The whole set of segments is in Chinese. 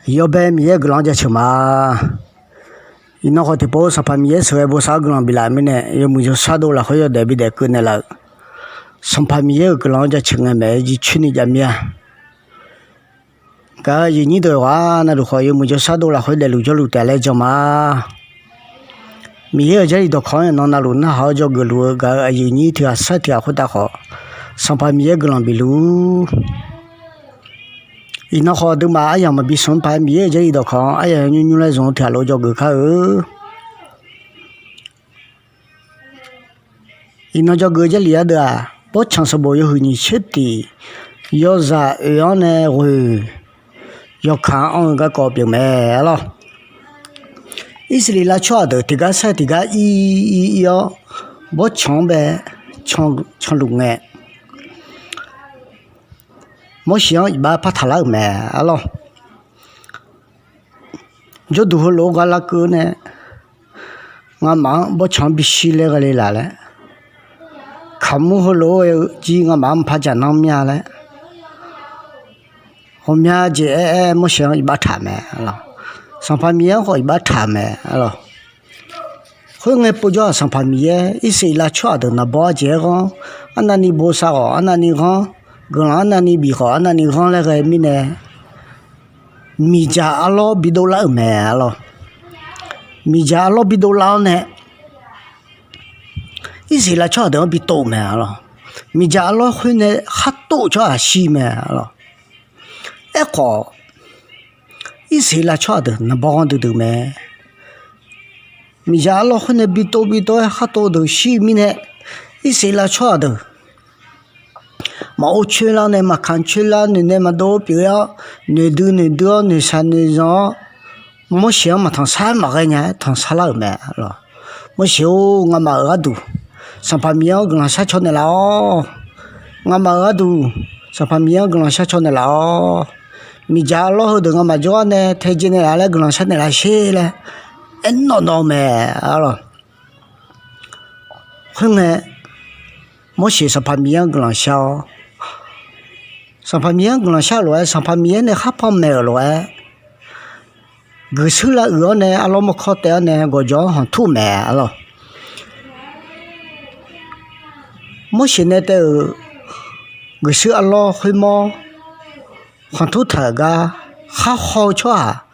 要白米个浪家吃嘛，伊那好的包上盘米吃包啥个浪比来没呢？要么就啥多了，好要得比得个呢了。上盘米个浪家吃个没，就去你家米啊。个有你的话，那如果要么就啥多了，好得路就路带来着嘛。米个这里头看人那路那好叫个路，个有你条啥条好得好，上盘米个浪比路。伊那好的嘛，哎呀嘛比上盘米这里头看，哎呀你来种条路叫个看哦。伊那叫个这里的啊，不强是不有你吃的，要啥样呢？喂，要看俺个高标没了。伊是里拉吃的，这个啥这个要不强呗，强路哎。莫想一把怕他了没了，就都路个那个呢，我忙不强必须那个里来了，看木和路只我忙怕讲那面了，后面这莫想一把茶没了，上盘面和一把茶没了，后来不叫上盘面，一时拉吃的那包这个，那你不啥个，那你看。个人那你比好，那你看那个米呢？米家阿老比多老没了，米家阿老比多老呢？一时来吃的比多没了，米家阿老会呢还多吃还稀没了，哎个，一时来吃的那包都都没，米家阿老会呢比多还多都稀米呢，一时来吃的。mà ô chơi là này mà khăn chơi là này mà đâu biết à này đưa này san này gió mỗi sáng mà thằng sáng mà cái nhà thằng sáng là mẹ rồi mỗi sáng ngắm mà ở đâu sáng phải miếng gần sáng cho này là ngắm mà ở đâu sáng phải miếng gần sáng cho này là mi già lo hơn được ngắm mà gió này thấy trên này là gần sáng này là xe là anh nó mẹ rồi không nghe mỗi sáng phải miếng gần sáng上盘面可能下来，上盘面呢还泡没来，个手了鹅呢，阿拉么靠得呢，我讲很土没了。么现在的个手阿拉会么很土头个，还好吃啊，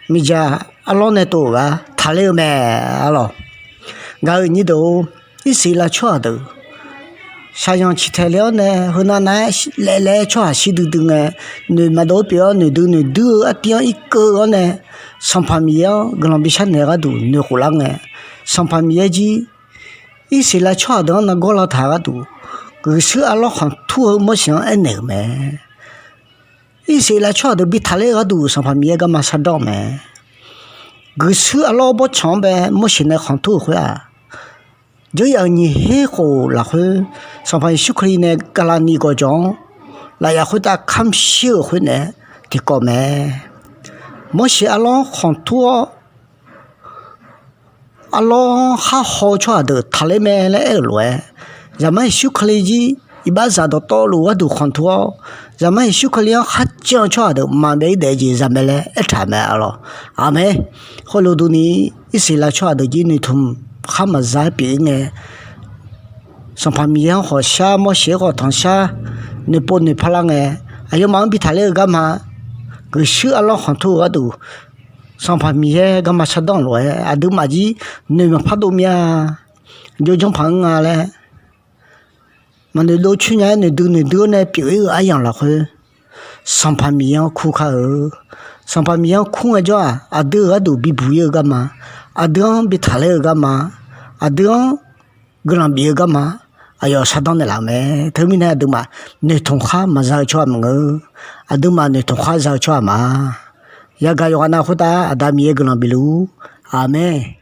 咪家阿拉呢多个，他了没了，个你都一时了吃的。啥样其他料呢？和那来吃西都都呢，你嘛都不要你都啊点一个呢，上盘面个人比啥那个都你胡浪呢，上盘面机，一时来吃的那个老太个都，个是阿拉很土没想爱那个咩，一时来吃的比他那个都上盘面个嘛啥道咩，个是阿拉不强呗，没现在很土会啊。就要你很好，然后上盘小克力呢，格拉尼个种，那也会打看小会呢，的个咩？莫是阿拉很多，阿拉还好吃的，他那边来二来，咱们小克力机一般上到道路啊都很多，咱们小克力还讲吃的，慢慢的就咱们来一查没了，阿妹，后来都你一时来吃的就你同。他们在别呢，上盘面好下么些个堂下，你不你怕啷个？哎呀，忙比他那个干嘛？个手阿拉很土个都，上盘面干嘛吃当来？啊都嘛子，你们怕多面啊？就种朋友嘞，嘛你都去年你都呢，别个哎样了去，上盘面苦卡哦，上盘面苦个叫啊都比不要干嘛？啊，对比他那个干嘛？啊，对，个人别干嘛？哎呀，啥当的啦没？他们那都嘛，你同行嘛在做么个？啊，都嘛你同行在做嘛？也该有那回答，啊，咱们也个人比如，阿妹。